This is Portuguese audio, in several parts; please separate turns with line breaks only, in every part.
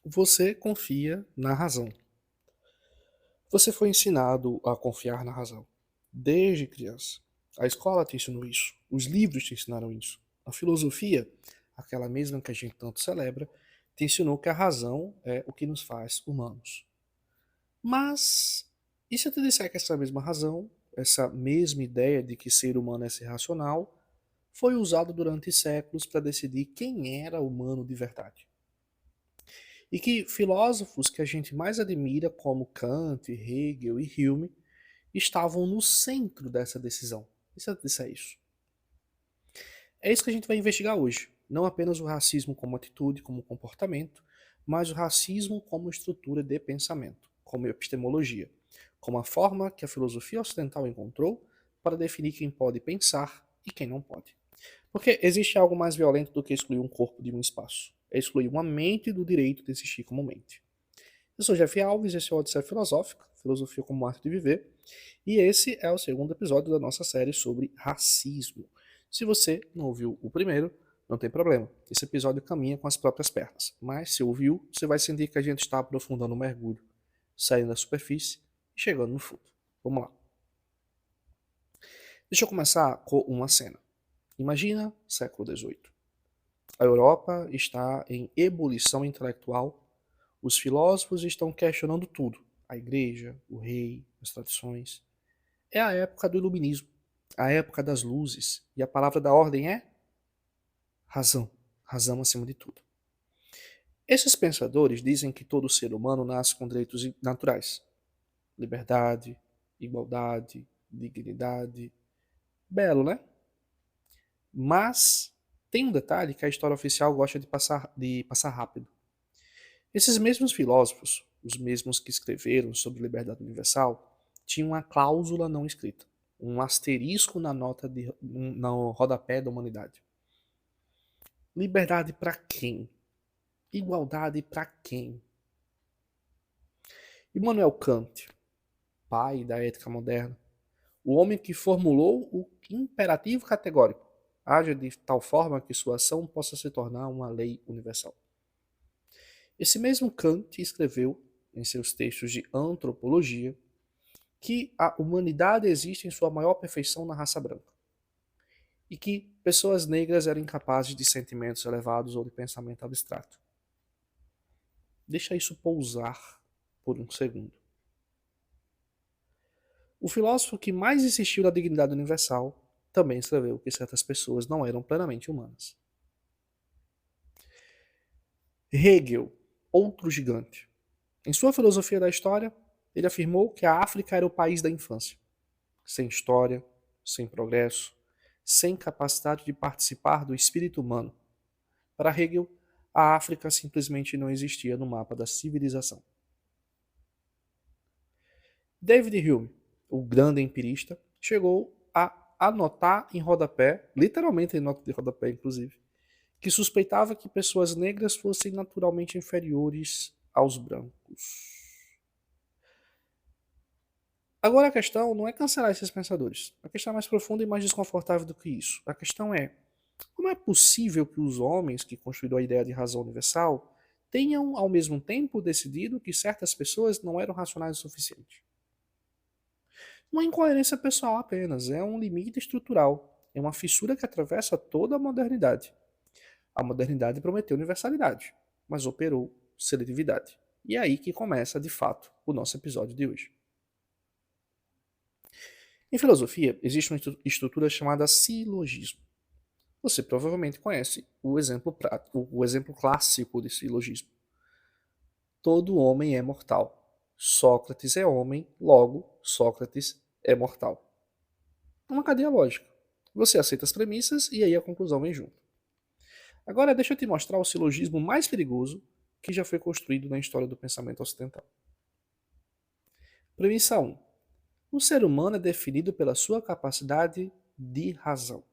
Você confia na razão. Você foi ensinado a confiar na razão desde criança. A escola te ensinou isso. Os livros te ensinaram isso. A filosofia, aquela mesma que a gente tanto celebra, te ensinou que a razão é o que nos faz humanos. Mas, e se eu te disser que essa mesma razão, essa mesma ideia de que ser humano é ser racional, foi usada durante séculos para decidir quem era humano de verdade? E que filósofos que a gente mais admira, como Kant, Hegel e Hume, estavam no centro dessa decisão. E se eu disser isso? É isso que a gente vai investigar hoje. Não apenas o racismo como atitude, como comportamento, mas o racismo como estrutura de pensamento, como epistemologia, como a forma que a filosofia ocidental encontrou para definir quem pode pensar e quem não pode. Porque existe algo mais violento do que excluir um corpo de um espaço. É excluir uma mente do direito de existir como mente. Eu sou Jeff Alves, esse é o Odisseia Filosófica, Filosofia como Arte de Viver, e esse é o segundo episódio da nossa série sobre racismo. Se você não ouviu o primeiro, não tem problema, esse episódio caminha com as próprias pernas, mas se ouviu, você vai sentir que a gente está aprofundando o mergulho, saindo da superfície e chegando no fundo. Vamos lá. Deixa eu começar com uma cena. Imagina século XVIII. A Europa está em ebulição intelectual. Os filósofos estão questionando tudo: a igreja, o rei, as tradições. É a época do iluminismo, a época das luzes, e a palavra da ordem é razão, razão acima de tudo. Esses pensadores dizem que todo ser humano nasce com direitos naturais: liberdade, igualdade, dignidade. Belo, né? Mas tem um detalhe que a história oficial gosta de passar rápido. Esses mesmos filósofos, os mesmos que escreveram sobre liberdade universal, tinham uma cláusula não escrita, um asterisco na nota no rodapé da humanidade. Liberdade para quem? Igualdade para quem? Immanuel Kant, pai da ética moderna, o homem que formulou o imperativo categórico: haja de tal forma que sua ação possa se tornar uma lei universal. Esse mesmo Kant escreveu, em seus textos de antropologia, que a humanidade existe em sua maior perfeição na raça branca, e que pessoas negras eram incapazes de sentimentos elevados ou de pensamento abstrato. Deixa isso pousar por um segundo. O filósofo que mais insistiu na dignidade universal também escreveu que certas pessoas não eram plenamente humanas. Hegel, outro gigante. Em sua filosofia da história, ele afirmou que a África era o país da infância, sem história, sem progresso, sem capacidade de participar do espírito humano. Para Hegel, a África simplesmente não existia no mapa da civilização. David Hume, o grande empirista, chegou a anotar em rodapé, literalmente em nota de rodapé inclusive, que suspeitava que pessoas negras fossem naturalmente inferiores aos brancos. Agora a questão não é cancelar esses pensadores. A questão é mais profunda e mais desconfortável do que isso. A questão é: como é possível que os homens que construíram a ideia de razão universal tenham, ao mesmo tempo, decidido que certas pessoas não eram racionais o suficiente? Uma incoerência pessoal apenas, é um limite estrutural, é uma fissura que atravessa toda a modernidade. A modernidade prometeu universalidade, mas operou seletividade. E é aí que começa, de fato, o nosso episódio de hoje. Em filosofia, existe uma estrutura chamada silogismo. Você provavelmente conhece o exemplo clássico de silogismo. Todo homem é mortal. Sócrates é homem, logo, Sócrates é mortal. É uma cadeia lógica. Você aceita as premissas e aí a conclusão vem junto. Agora deixa eu te mostrar o silogismo mais perigoso que já foi construído na história do pensamento ocidental. Premissa 1. O ser humano é definido pela sua capacidade de razão.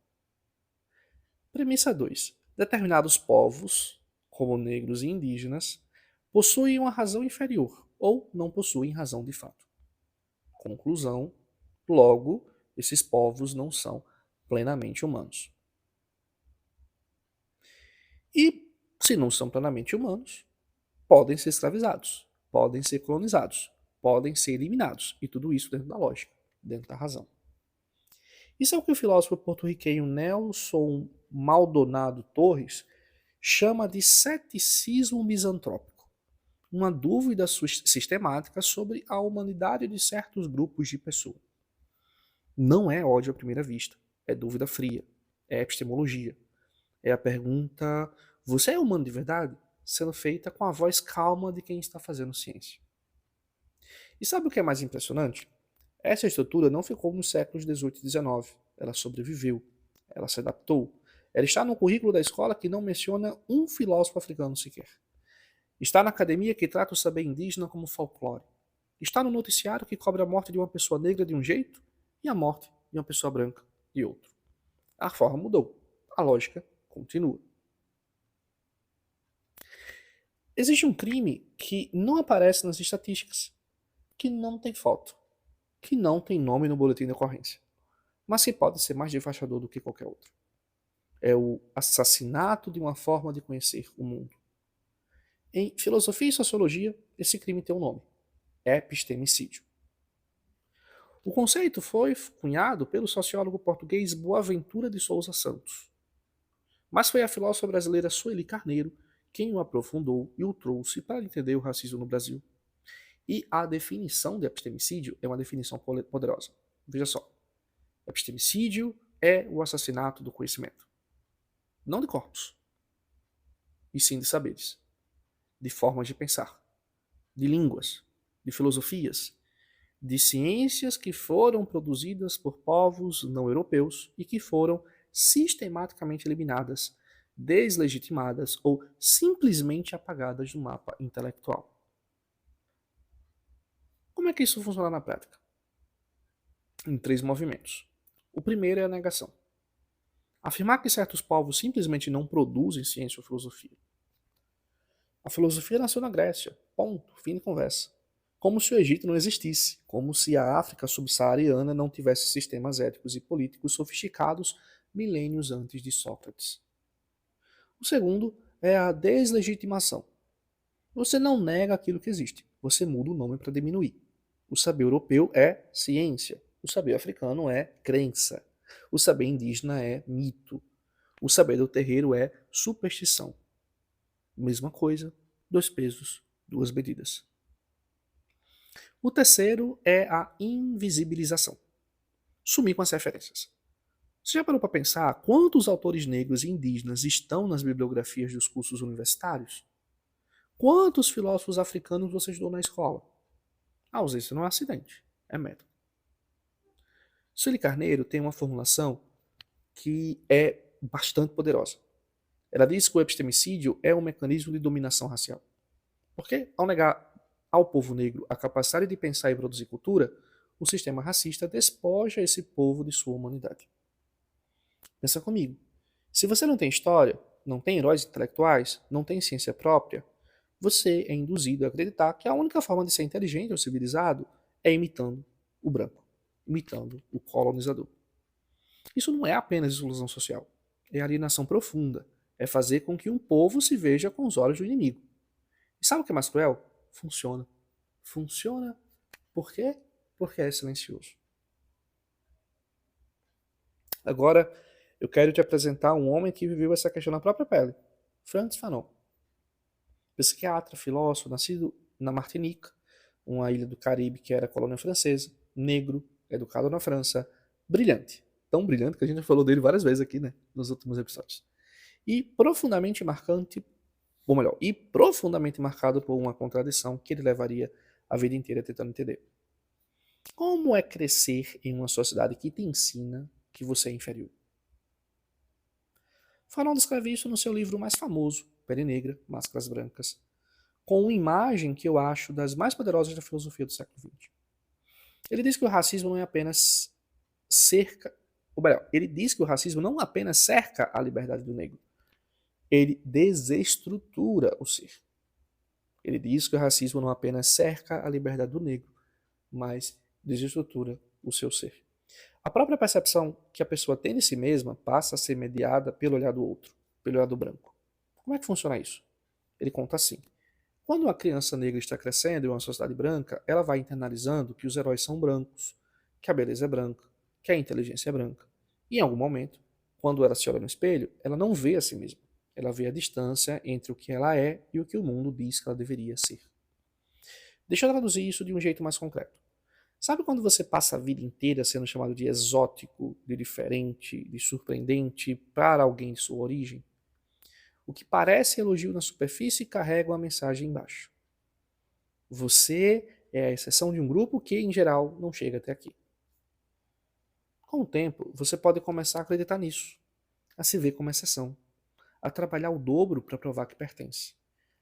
Premissa 2. Determinados povos, como negros e indígenas, possuem uma razão inferior ou não possuem razão de fato. Conclusão: logo, esses povos não são plenamente humanos. E, se não são plenamente humanos, podem ser escravizados, podem ser colonizados, podem ser eliminados, e tudo isso dentro da lógica, dentro da razão. Isso é o que o filósofo porto-riquenho Nelson Maldonado Torres chama de ceticismo misantrópico, uma dúvida sistemática sobre a humanidade de certos grupos de pessoas. Não é ódio à primeira vista, é dúvida fria, é epistemologia. É a pergunta: você é humano de verdade? Sendo feita com a voz calma de quem está fazendo ciência. E sabe o que é mais impressionante? Essa estrutura não ficou nos séculos XVIII e XIX. Ela sobreviveu, ela se adaptou. Ela está no currículo da escola que não menciona um filósofo africano sequer. Está na academia que trata o saber indígena como folclore. Está no noticiário que cobre a morte de uma pessoa negra de um jeito e a morte de uma pessoa branca de outro. A forma mudou, a lógica continua. Existe um crime que não aparece nas estatísticas, que não tem foto, que não tem nome no boletim de ocorrência, mas que pode ser mais devastador do que qualquer outro. É o assassinato de uma forma de conhecer o mundo. Em filosofia e sociologia, esse crime tem um nome: epistemicídio. O conceito foi cunhado pelo sociólogo português Boaventura de Souza Santos, mas foi a filósofa brasileira Sueli Carneiro quem o aprofundou e o trouxe para entender o racismo no Brasil. E a definição de epistemicídio é uma definição poderosa. Veja só: epistemicídio é o assassinato do conhecimento. Não de corpos, e sim de saberes, de formas de pensar, de línguas, de filosofias, de ciências que foram produzidas por povos não europeus e que foram sistematicamente eliminadas, deslegitimadas ou simplesmente apagadas do mapa intelectual. Como é que isso funciona na prática? Em 3 movimentos. O primeiro é a negação. Afirmar que certos povos simplesmente não produzem ciência ou filosofia. A filosofia nasceu na Grécia. Ponto. Fim de conversa. Como se o Egito não existisse. Como se a África subsaariana não tivesse sistemas éticos e políticos sofisticados milênios antes de Sócrates. O segundo é a deslegitimação. Você não nega aquilo que existe. Você muda o nome para diminuir. O saber europeu é ciência. O saber africano é crença. O saber indígena é mito. O saber do terreiro é superstição. Mesma coisa, 2 pesos, 2 medidas. O terceiro é a invisibilização. Sumir com as referências. Você já parou para pensar quantos autores negros e indígenas estão nas bibliografias dos cursos universitários? Quantos filósofos africanos você estudou na escola? A ausência não é acidente, é método. Sueli Carneiro tem uma formulação que é bastante poderosa. Ela diz que o epistemicídio é um mecanismo de dominação racial. Porque, ao negar ao povo negro a capacidade de pensar e produzir cultura, o sistema racista despoja esse povo de sua humanidade. Pensa comigo. Se você não tem história, não tem heróis intelectuais, não tem ciência própria, você é induzido a acreditar que a única forma de ser inteligente ou civilizado é imitando o branco, imitando o colonizador. Isso não é apenas exclusão social, é alienação profunda, é fazer com que um povo se veja com os olhos do inimigo. E sabe o que é mais cruel? Funciona. Funciona por quê? Porque é silencioso. Agora, eu quero te apresentar um homem que viveu essa questão na própria pele. Frantz Fanon. Psiquiatra, filósofo, nascido na Martinica, uma ilha do Caribe que era colônia francesa, negro, educado na França, brilhante. Tão brilhante que a gente já falou dele várias vezes aqui, né, nos últimos episódios. E profundamente marcante, ou melhor, e profundamente marcado por uma contradição que ele levaria a vida inteira tentando entender. Como é crescer em uma sociedade que te ensina que você é inferior? Fanon descreve isso no seu livro mais famoso, Pele Negra, Máscaras Brancas, com uma imagem que eu acho das mais poderosas da filosofia do século XX. Ele diz que o racismo não é apenas cerca, ou melhor, ele diz que o racismo não apenas cerca a liberdade do negro, ele desestrutura o ser. Ele diz que o racismo não apenas cerca a liberdade do negro, mas desestrutura o seu ser. A própria percepção que a pessoa tem de si mesma passa a ser mediada pelo olhar do outro, pelo olhar do branco. Como é que funciona isso? Ele conta assim. Quando uma criança negra está crescendo em uma sociedade branca, ela vai internalizando que os heróis são brancos, que a beleza é branca, que a inteligência é branca. E em algum momento, quando ela se olha no espelho, ela não vê a si mesma. Ela vê a distância entre o que ela é e o que o mundo diz que ela deveria ser. Deixa eu traduzir isso de um jeito mais concreto. Sabe quando você passa a vida inteira sendo chamado de exótico, de diferente, de surpreendente para alguém de sua origem? O que parece elogio na superfície carrega uma mensagem embaixo. Você é a exceção de um grupo que, em geral, não chega até aqui. Com o tempo, você pode começar a acreditar nisso, a se ver como exceção, a trabalhar o dobro para provar que pertence,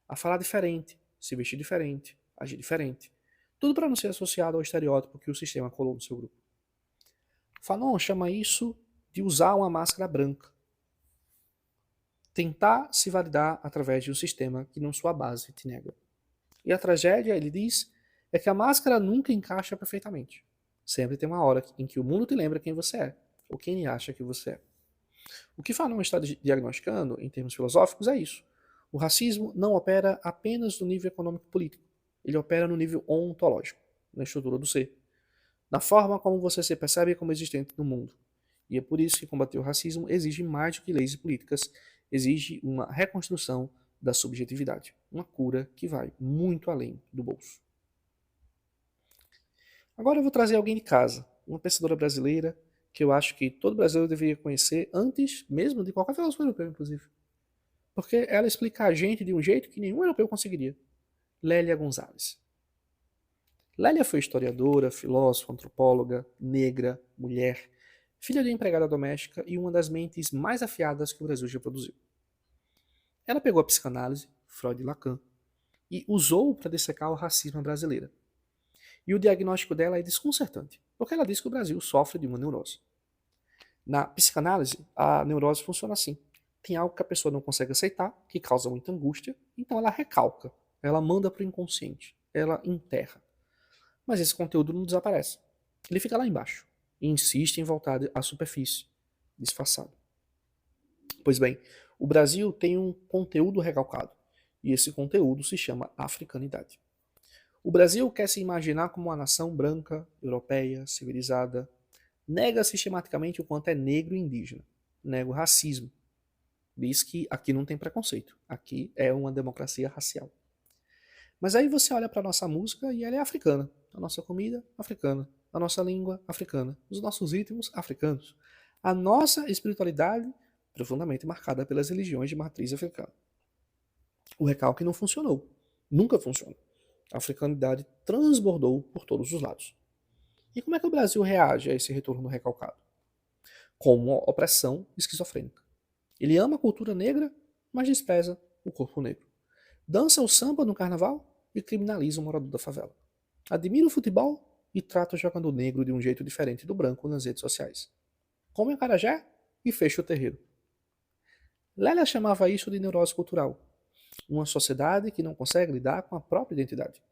a falar diferente, se vestir diferente, agir diferente, tudo para não ser associado ao estereótipo que o sistema colou no seu grupo. Fanon chama isso de usar uma máscara branca. Tentar se validar através de um sistema que não sua base te nega. E a tragédia, ele diz, é que a máscara nunca encaixa perfeitamente. Sempre tem uma hora em que o mundo te lembra quem você é, ou quem ele acha que você é. O que Fanon está diagnosticando, em termos filosóficos, é isso. O racismo não opera apenas no nível econômico e político. Ele opera no nível ontológico, na estrutura do ser. Na forma como você se percebe como existente no mundo. E é por isso que combater o racismo exige mais do que leis e políticas, exige uma reconstrução da subjetividade. Uma cura que vai muito além do bolso. Agora eu vou trazer alguém de casa, uma pensadora brasileira, que eu acho que todo brasileiro deveria conhecer antes mesmo de qualquer filósofo europeu, inclusive. Porque ela explica a gente de um jeito que nenhum europeu conseguiria. Lélia Gonzalez. Lélia foi historiadora, filósofa, antropóloga, negra, mulher, filha de empregada doméstica e uma das mentes mais afiadas que o Brasil já produziu. Ela pegou a psicanálise, Freud e Lacan, e usou para dissecar o racismo brasileiro. E o diagnóstico dela é desconcertante, porque ela diz que o Brasil sofre de uma neurose. Na psicanálise, a neurose funciona assim. Tem algo que a pessoa não consegue aceitar, que causa muita angústia, então ela recalca, ela manda para o inconsciente, ela enterra. Mas esse conteúdo não desaparece. Ele fica lá embaixo e insiste em voltar à superfície, disfarçado. Pois bem, o Brasil tem um conteúdo recalcado, e esse conteúdo se chama africanidade. O Brasil quer se imaginar como uma nação branca, europeia, civilizada, nega sistematicamente o quanto é negro e indígena, nega o racismo, diz que aqui não tem preconceito, aqui é uma democracia racial. Mas aí você olha para a nossa música e ela é africana, a nossa comida, africana, a nossa língua, africana, os nossos ritmos, africanos, a nossa espiritualidade, profundamente marcada pelas religiões de matriz africana. O recalque não funcionou, nunca funcionou. A africanidade transbordou por todos os lados. E como é que o Brasil reage a esse retorno recalcado? Com uma opressão esquizofrênica. Ele ama a cultura negra, mas despreza o corpo negro. Dança o samba no carnaval e criminaliza o morador da favela. Admira o futebol e trata o jogador negro de um jeito diferente do branco nas redes sociais. Come acarajé e fecha o terreiro. Lélia chamava isso de neurose cultural. Uma sociedade que não consegue lidar com a própria identidade,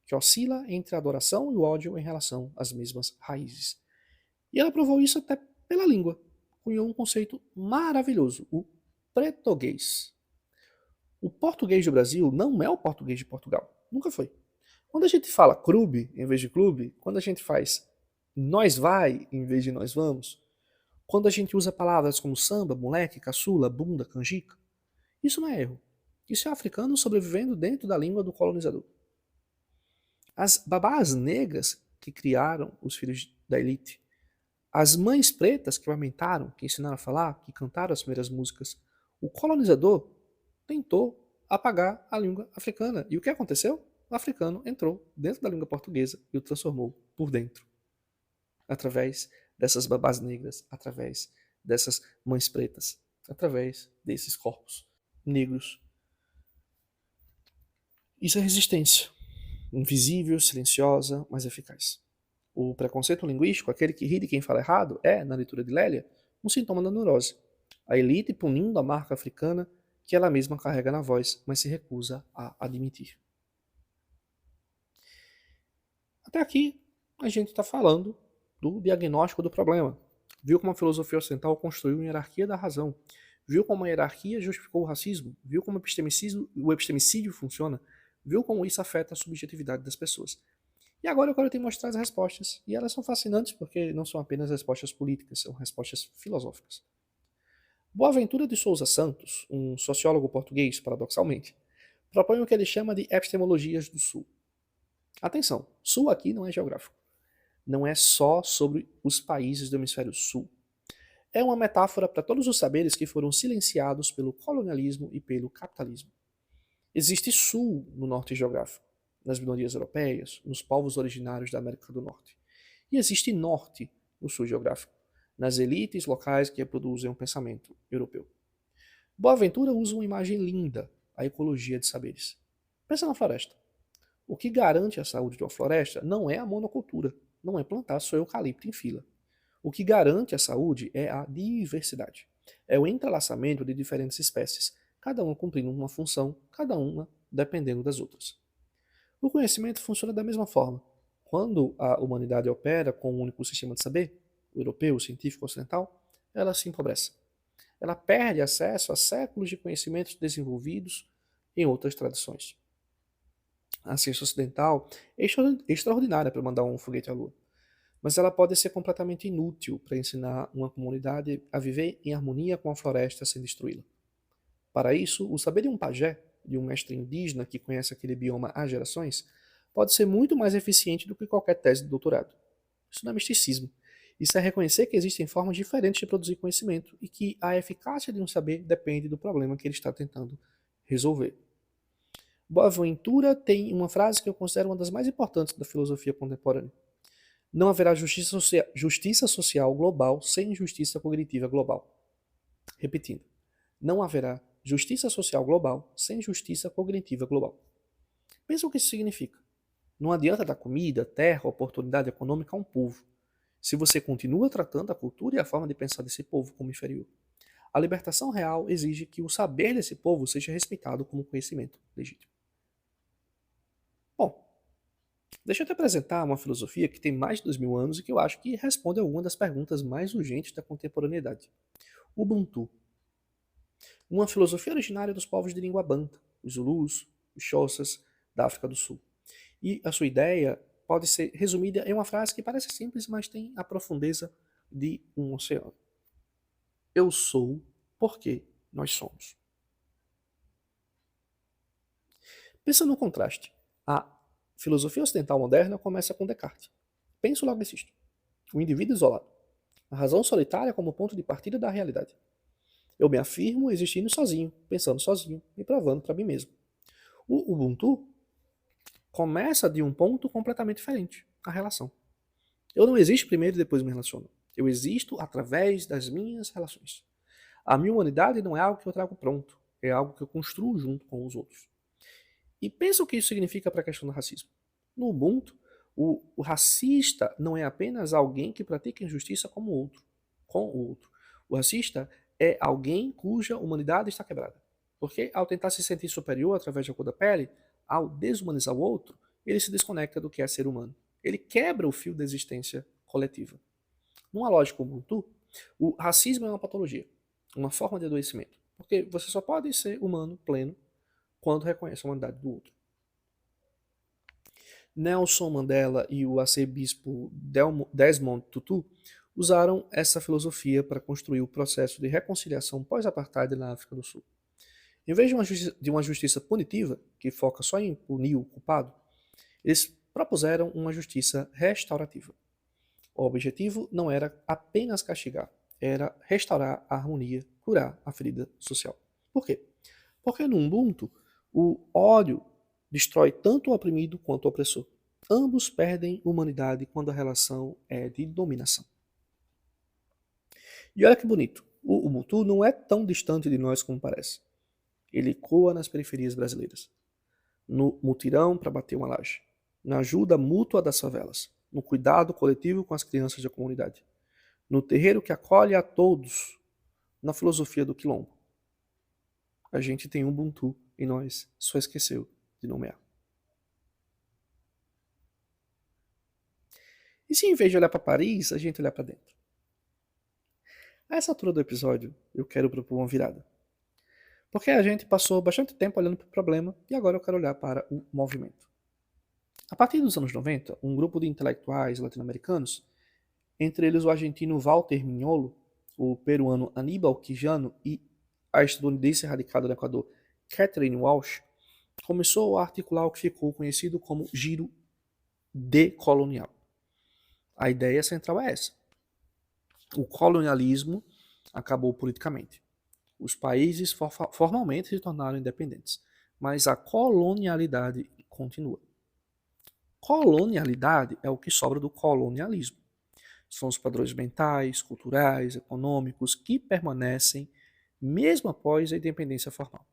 que oscila entre a adoração e o ódio em relação às mesmas raízes. E ela provou isso até pela língua. Cunhou um conceito maravilhoso, o pretoguês. O português do Brasil não é o português de Portugal. Nunca foi. Quando a gente fala clube em vez de clube, quando a gente faz nós vai em vez de nós vamos, quando a gente usa palavras como samba, moleque, caçula, bunda, canjica, isso não é erro. Isso é africano sobrevivendo dentro da língua do colonizador. As babás negras que criaram os filhos da elite, as mães pretas que amamentaram, que ensinaram a falar, que cantaram as primeiras músicas, o colonizador tentou apagar a língua africana. E o que aconteceu? O africano entrou dentro da língua portuguesa e o transformou por dentro. Através dessas babás negras, através dessas mães pretas, através desses corpos negros. Isso é resistência. Invisível, silenciosa, mas eficaz. O preconceito linguístico, aquele que ri de quem fala errado, é, na leitura de Lélia, um sintoma da neurose. A elite punindo a marca africana que ela mesma carrega na voz, mas se recusa a admitir. Até aqui, a gente está falando do diagnóstico do problema. Viu como a filosofia ocidental construiu uma hierarquia da razão. Viu como a hierarquia justificou o racismo. Viu como o epistemicídio funciona. viu como isso afeta a subjetividade das pessoas. E agora eu quero te mostrar as respostas, e elas são fascinantes porque não são apenas respostas políticas, são respostas filosóficas. Boaventura de Souza Santos, um sociólogo português, paradoxalmente, propõe o que ele chama de epistemologias do Sul. Atenção, Sul aqui não é geográfico. Não é só sobre os países do hemisfério Sul. É uma metáfora para todos os saberes que foram silenciados pelo colonialismo e pelo capitalismo. Existe Sul no norte geográfico, nas minorias europeias, nos povos originários da América do Norte. E existe Norte no Sul geográfico, nas elites locais que reproduzem um pensamento europeu. Boaventura usa uma imagem linda, a ecologia de saberes. Pensa na floresta. O que garante a saúde de uma floresta não é a monocultura, não é plantar só eucalipto em fila. O que garante a saúde é a diversidade. É o entrelaçamento de diferentes espécies, cada uma cumprindo uma função, cada uma dependendo das outras. O conhecimento funciona da mesma forma. Quando a humanidade opera com um único sistema de saber, o europeu, o científico ocidental, ela se empobrece. Ela perde acesso a séculos de conhecimentos desenvolvidos em outras tradições. A ciência ocidental é extraordinária para mandar um foguete à Lua, mas ela pode ser completamente inútil para ensinar uma comunidade a viver em harmonia com a floresta sem destruí-la. Para isso, o saber de um pajé, de um mestre indígena que conhece aquele bioma há gerações, pode ser muito mais eficiente do que qualquer tese de doutorado. Isso não é misticismo. Isso é reconhecer que existem formas diferentes de produzir conhecimento e que a eficácia de um saber depende do problema que ele está tentando resolver. Boaventura tem uma frase que eu considero uma das mais importantes da filosofia contemporânea. Não haverá justiça social global sem justiça cognitiva global. Repetindo, não haverá justiça social global sem justiça cognitiva global. Pensa o que isso significa. Não adianta dar comida, terra, oportunidade econômica a um povo, se você continua tratando a cultura e a forma de pensar desse povo como inferior. A libertação real exige que o saber desse povo seja respeitado como conhecimento legítimo. Bom, deixa eu te apresentar uma filosofia que tem mais de 2000 anos e que eu acho que responde a alguma das perguntas mais urgentes da contemporaneidade. Ubuntu. Uma filosofia originária dos povos de língua banta, os Zulus, os Xhosas, da África do Sul. E a sua ideia pode ser resumida em uma frase que parece simples, mas tem a profundeza de um oceano. Eu sou porque nós somos. Pensa no contraste. A filosofia ocidental moderna começa com Descartes. Penso, logo existo. O indivíduo isolado. A razão solitária como ponto de partida da realidade. Eu me afirmo existindo sozinho, pensando sozinho e provando para mim mesmo. O Ubuntu começa de um ponto completamente diferente, a relação. Eu não existo primeiro e depois me relaciono. Eu existo através das minhas relações. A minha humanidade não é algo que eu trago pronto, é algo que eu construo junto com os outros. E pensa o que isso significa para a questão do racismo. No Ubuntu, o racista não é apenas alguém que pratica injustiça com o outro. O racista é alguém cuja humanidade está quebrada. Porque ao tentar se sentir superior através da cor da pele, ao desumanizar o outro, ele se desconecta do que é ser humano. Ele quebra o fio da existência coletiva. Numa lógica Ubuntu, o racismo é uma patologia, uma forma de adoecimento. Porque você só pode ser humano pleno quando reconhece a humanidade do outro. Nelson Mandela e o arcebispo Desmond Tutu usaram essa filosofia para construir o processo de reconciliação pós-apartheid na África do Sul. Em vez de uma justiça punitiva, que foca só em punir o culpado, eles propuseram uma justiça restaurativa. O objetivo não era apenas castigar, era restaurar a harmonia, curar a ferida social. Por quê? Porque no Ubuntu, o ódio destrói tanto o oprimido quanto o opressor. Ambos perdem humanidade quando a relação é de dominação. E olha que bonito, o Ubuntu não é tão distante de nós como parece. Ele ecoa nas periferias brasileiras, no mutirão para bater uma laje, na ajuda mútua das favelas, no cuidado coletivo com as crianças da comunidade, no terreiro que acolhe a todos, na filosofia do quilombo. A gente tem Ubuntu e nós só esqueceu de nomear. E se em vez de olhar para Paris, a gente olhar para dentro? A essa altura do episódio, eu quero propor uma virada. Porque a gente passou bastante tempo olhando para o problema e agora eu quero olhar para o movimento. A partir dos anos 90, um grupo de intelectuais latino-americanos, entre eles o argentino Walter Mignolo, o peruano Aníbal Quijano e a estadunidense radicada no Equador Catherine Walsh, começou a articular o que ficou conhecido como giro decolonial. A ideia central é essa. O colonialismo acabou politicamente. Os países formalmente se tornaram independentes, mas a colonialidade continua. Colonialidade é o que sobra do colonialismo. São os padrões mentais, culturais, econômicos que permanecem mesmo após a independência formal.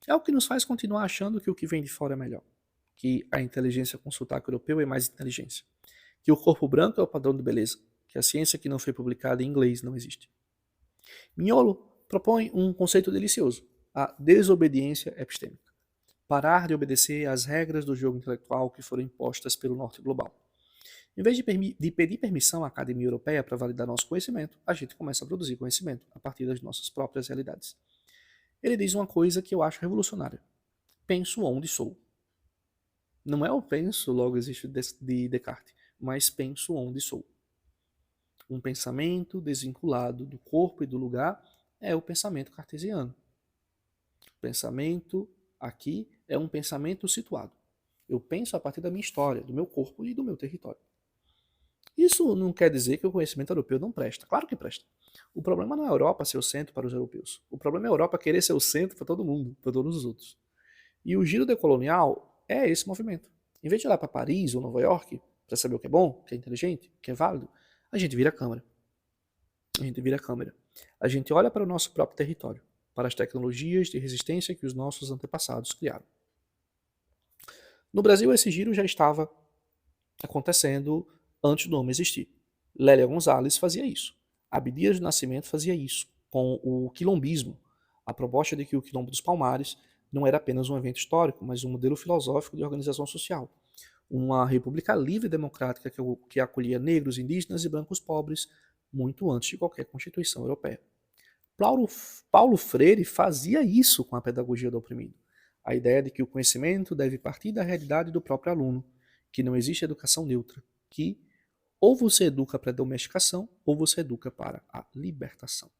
É o que nos faz continuar achando que o que vem de fora é melhor, que a inteligência com sotaque europeu é mais inteligência, que o corpo branco é o padrão de beleza, que a ciência que não foi publicada em inglês não existe. Mignolo propõe um conceito delicioso, a desobediência epistêmica. Parar de obedecer às regras do jogo intelectual que foram impostas pelo norte global. Em vez de pedir permissão à Academia Europeia para validar nosso conhecimento, a gente começa a produzir conhecimento a partir das nossas próprias realidades. Ele diz uma coisa que eu acho revolucionária. Penso onde sou. Não é o penso, logo existe de Descartes, mas penso onde sou. Um pensamento desvinculado do corpo e do lugar é o pensamento cartesiano. O pensamento aqui é um pensamento situado. Eu penso a partir da minha história, do meu corpo e do meu território. Isso não quer dizer que o conhecimento europeu não presta. Claro que presta. O problema não é a Europa ser o centro para os europeus. O problema é a Europa querer ser o centro para todo mundo, para todos os outros. E o giro decolonial é esse movimento. Em vez de olhar para Paris ou Nova York para saber o que é bom, o que é inteligente, o que é válido, a gente vira a câmera. A gente vira a câmera. A gente olha para o nosso próprio território, para as tecnologias de resistência que os nossos antepassados criaram. No Brasil, esse giro já estava acontecendo antes do homem existir. Lélia Gonzalez fazia isso. Abdias do Nascimento fazia isso, com o quilombismo, a proposta de que o Quilombo dos Palmares não era apenas um evento histórico, mas um modelo filosófico de organização social. Uma república livre e democrática que acolhia negros, indígenas e brancos pobres, muito antes de qualquer Constituição Europeia. Paulo Freire fazia isso com a pedagogia do oprimido. A ideia de que o conhecimento deve partir da realidade do próprio aluno, que não existe educação neutra, que ou você educa para a domesticação ou você educa para a libertação.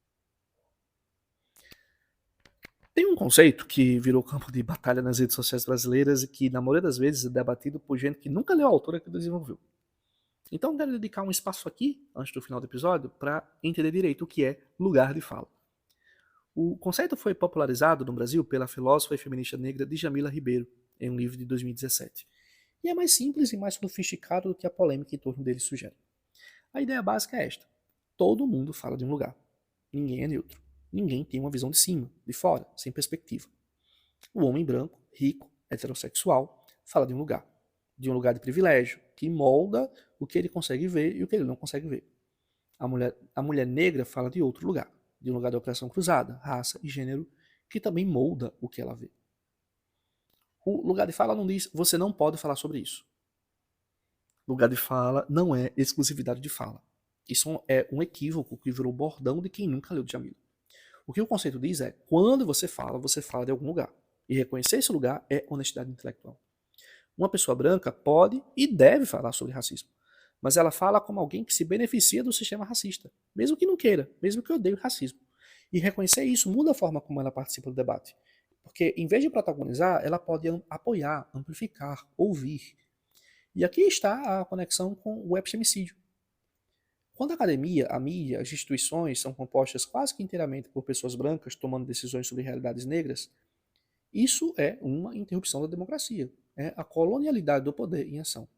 Tem um conceito que virou campo de batalha nas redes sociais brasileiras e que, na maioria das vezes, é debatido por gente que nunca leu a autora que desenvolveu. Então, eu quero dedicar um espaço aqui, antes do final do episódio, para entender direito o que é lugar de fala. O conceito foi popularizado no Brasil pela filósofa e feminista negra Djamila Ribeiro, em um livro de 2017. E é mais simples e mais sofisticado do que a polêmica em torno dele sugere. A ideia básica é esta. Todo mundo fala de um lugar. Ninguém é neutro. Ninguém tem uma visão de cima, de fora, sem perspectiva. O homem branco, rico, heterossexual, fala de um lugar de privilégio, que molda o que ele consegue ver e o que ele não consegue ver. A mulher negra fala de outro lugar, de um lugar de opressão cruzada, raça e gênero, que também molda o que ela vê. O lugar de fala não diz, você não pode falar sobre isso. Lugar de fala não é exclusividade de fala. Isso é um equívoco que virou bordão de quem nunca leu Djamila. O que o conceito diz é, quando você fala de algum lugar. E reconhecer esse lugar é honestidade intelectual. Uma pessoa branca pode e deve falar sobre racismo, mas ela fala como alguém que se beneficia do sistema racista, mesmo que não queira, mesmo que odeie o racismo. E reconhecer isso muda a forma como ela participa do debate. Porque, em vez de protagonizar, ela pode apoiar, amplificar, ouvir. E aqui está a conexão com o epistemicídio. Quando a academia, a mídia, as instituições são compostas quase que inteiramente por pessoas brancas tomando decisões sobre realidades negras, isso é uma interrupção da democracia. É a colonialidade do poder em ação.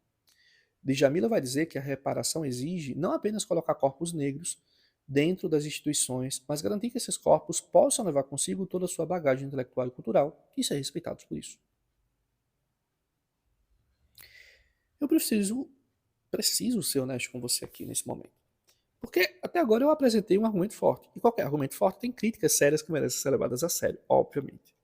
Djamila vai dizer que a reparação exige não apenas colocar corpos negros dentro das instituições, mas garantir que esses corpos possam levar consigo toda a sua bagagem intelectual e cultural e ser respeitados por isso. Eu preciso ser honesto com você aqui nesse momento. Porque até agora eu apresentei um argumento forte. E qualquer argumento forte tem críticas sérias que merecem ser levadas a sério, obviamente.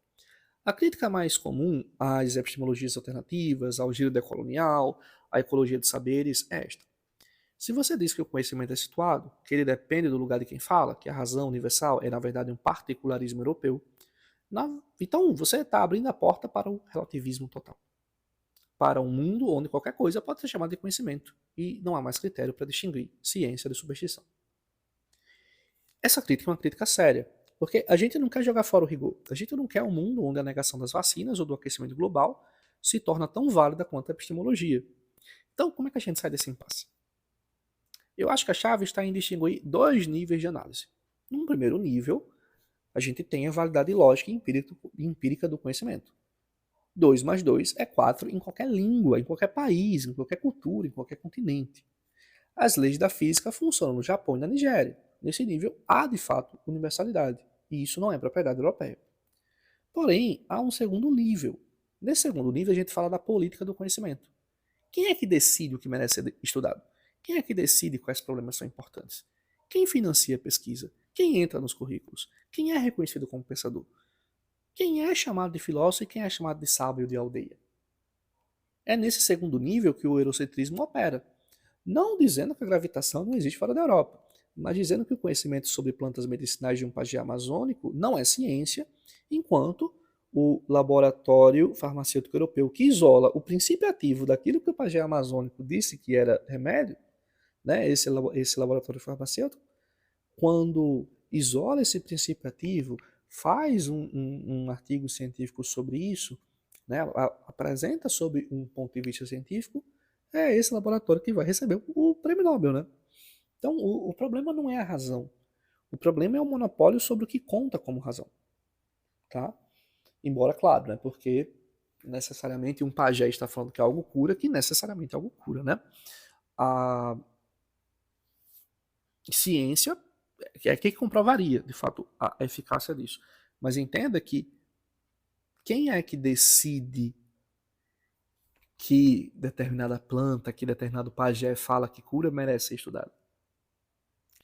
A crítica mais comum às epistemologias alternativas, ao giro decolonial, à ecologia dos saberes é esta. Se você diz que o conhecimento é situado, que ele depende do lugar de quem fala, que a razão universal é na verdade um particularismo europeu, Então, você está abrindo a porta para o relativismo total. Para um mundo onde qualquer coisa pode ser chamada de conhecimento e não há mais critério para distinguir ciência de superstição. Essa crítica é uma crítica séria, porque a gente não quer jogar fora o rigor. A gente não quer um mundo onde a negação das vacinas ou do aquecimento global se torna tão válida quanto a epistemologia. Então, como é que a gente sai desse impasse? Eu acho que a chave está em distinguir dois níveis de análise. Num primeiro nível, a gente tem a validade lógica e empírica do conhecimento. 2 mais 2 é 4 em qualquer língua, em qualquer país, em qualquer cultura, em qualquer continente. As leis da física funcionam no Japão e na Nigéria. Nesse nível, há de fato universalidade, e isso não é propriedade europeia. Porém, há um segundo nível. Nesse segundo nível, a gente fala da política do conhecimento. Quem é que decide o que merece ser estudado? Quem é que decide quais problemas são importantes? Quem financia a pesquisa? Quem entra nos currículos? Quem é reconhecido como pensador? Quem é chamado de filósofo e quem é chamado de sábio de aldeia? É nesse segundo nível que o eurocentrismo opera. Não dizendo que a gravitação não existe fora da Europa, mas dizendo que o conhecimento sobre plantas medicinais de um pajé amazônico não é ciência, enquanto o laboratório farmacêutico europeu que isola o princípio ativo daquilo que o pajé amazônico disse que era remédio, né, esse laboratório farmacêutico, quando isola esse princípio ativo, faz um artigo científico sobre isso, né, apresenta sobre um ponto de vista científico, é esse laboratório que vai receber o prêmio Nobel, né? Então, o problema não é a razão. O problema é o monopólio sobre o que conta como razão, tá? Embora, claro, né? Porque necessariamente um pajé está falando que algo cura, que necessariamente algo cura, né? A ciência é que comprovaria, de fato, a eficácia disso. Mas entenda que quem é que decide que determinada planta, que determinado pajé fala que cura merece ser estudado?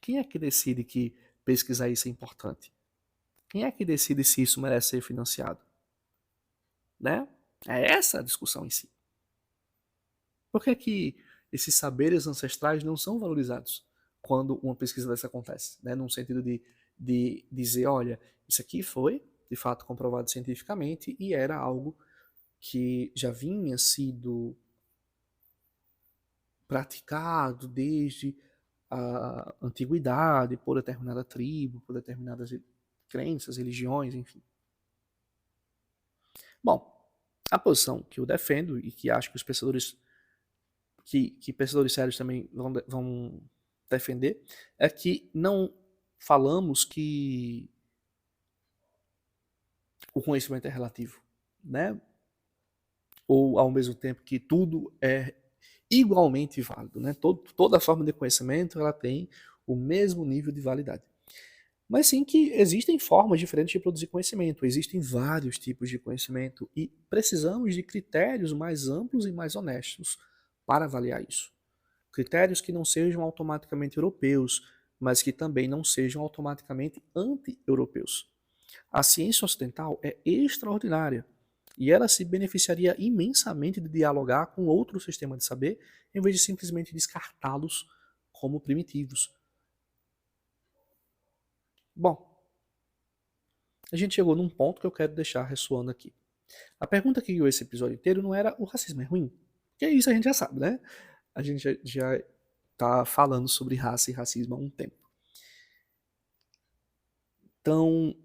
Quem é que decide que pesquisar isso é importante? Quem é que decide se isso merece ser financiado? Né? É essa a discussão em si. Por que, que esses saberes ancestrais não são valorizados quando uma pesquisa dessa acontece? Né? Num sentido de dizer, olha, isso aqui foi, de fato, comprovado cientificamente e era algo que já vinha sido praticado desde a antiguidade por determinada tribo, por determinadas crenças, religiões, enfim. Bom, a posição que eu defendo e que acho que os pensadores que pensadores sérios também vão defender é que não falamos que o conhecimento é relativo, né? Ou ao mesmo tempo que tudo é igualmente válido, né? Toda forma de conhecimento ela tem o mesmo nível de validade. Mas sim que existem formas diferentes de produzir conhecimento, existem vários tipos de conhecimento e precisamos de critérios mais amplos e mais honestos para avaliar isso. Critérios que não sejam automaticamente europeus, mas que também não sejam automaticamente anti-europeus. A ciência ocidental é extraordinária e ela se beneficiaria imensamente de dialogar com outro sistema de saber em vez de simplesmente descartá-los como primitivos. Bom, a gente chegou num ponto que eu quero deixar ressoando aqui. A pergunta que guiou esse episódio inteiro não era o racismo é ruim? Porque isso a gente já sabe, né? A gente já tá falando sobre raça e racismo há um tempo. Então,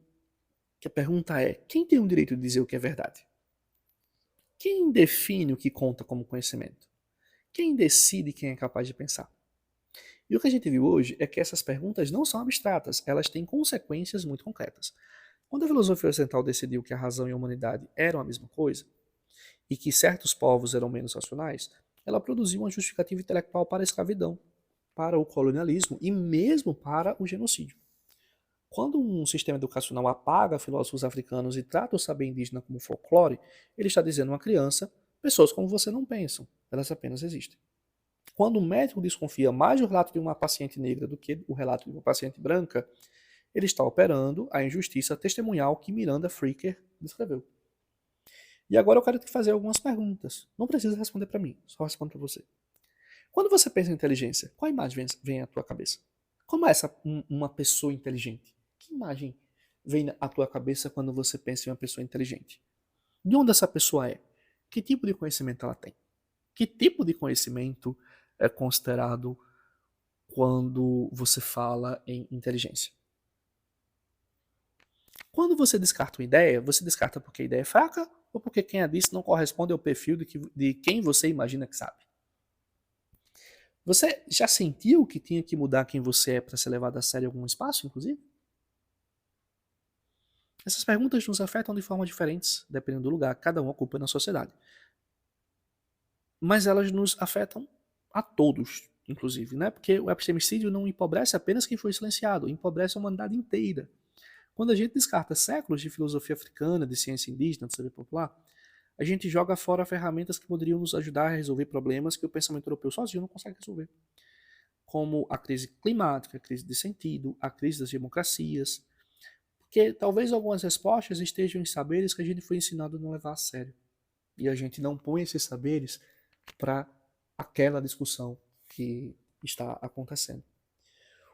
a pergunta é: quem tem o direito de dizer o que é verdade? Quem define o que conta como conhecimento? Quem decide quem é capaz de pensar? E o que a gente viu hoje é que essas perguntas não são abstratas, elas têm consequências muito concretas. Quando a filosofia ocidental decidiu que a razão e a humanidade eram a mesma coisa, e que certos povos eram menos racionais, ela produziu uma justificativa intelectual para a escravidão, para o colonialismo e mesmo para o genocídio. Quando um sistema educacional apaga filósofos africanos e trata o saber indígena como folclore, ele está dizendo a uma criança: pessoas como você não pensam, elas apenas existem. Quando o médico desconfia mais do relato de uma paciente negra do que o relato de uma paciente branca, ele está operando a injustiça testemunhal que Miranda Fricker descreveu. E agora eu quero te fazer algumas perguntas. Não precisa responder para mim, só respondo para você. Quando você pensa em inteligência, qual imagem vem à tua cabeça? Como é uma pessoa inteligente? Que imagem vem à tua cabeça quando você pensa em uma pessoa inteligente? De onde essa pessoa é? Que tipo de conhecimento ela tem? Que tipo de conhecimento é considerado quando você fala em inteligência? Quando você descarta uma ideia, você descarta porque a ideia é fraca ou porque quem a disse não corresponde ao perfil de quem você imagina que sabe? Você já sentiu que tinha que mudar quem você é para ser levado a sério em algum espaço, inclusive? Essas perguntas nos afetam de formas diferentes, dependendo do lugar que cada um ocupa na sociedade. Mas elas nos afetam a todos, inclusive, né? Porque o epistemicídio não empobrece apenas quem foi silenciado, empobrece a humanidade inteira. Quando a gente descarta séculos de filosofia africana, de ciência indígena, de saber popular, a gente joga fora ferramentas que poderiam nos ajudar a resolver problemas que o pensamento europeu sozinho não consegue resolver, como a crise climática, a crise de sentido, a crise das democracias, porque talvez algumas respostas estejam em saberes que a gente foi ensinado a não levar a sério, e a gente não põe esses saberes para aquela discussão que está acontecendo.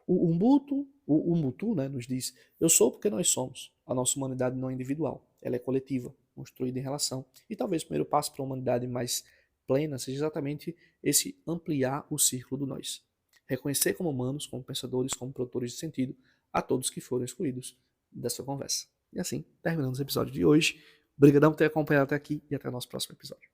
O Ubuntu, né, nos diz: eu sou porque nós somos. A nossa humanidade não é individual, ela é coletiva, construída em relação. E talvez o primeiro passo para uma humanidade mais plena seja exatamente esse ampliar o círculo do nós. Reconhecer como humanos, como pensadores, como produtores de sentido, a todos que foram excluídos dessa conversa. E assim, terminamos o episódio de hoje. Obrigadão por ter acompanhado até aqui e até o nosso próximo episódio.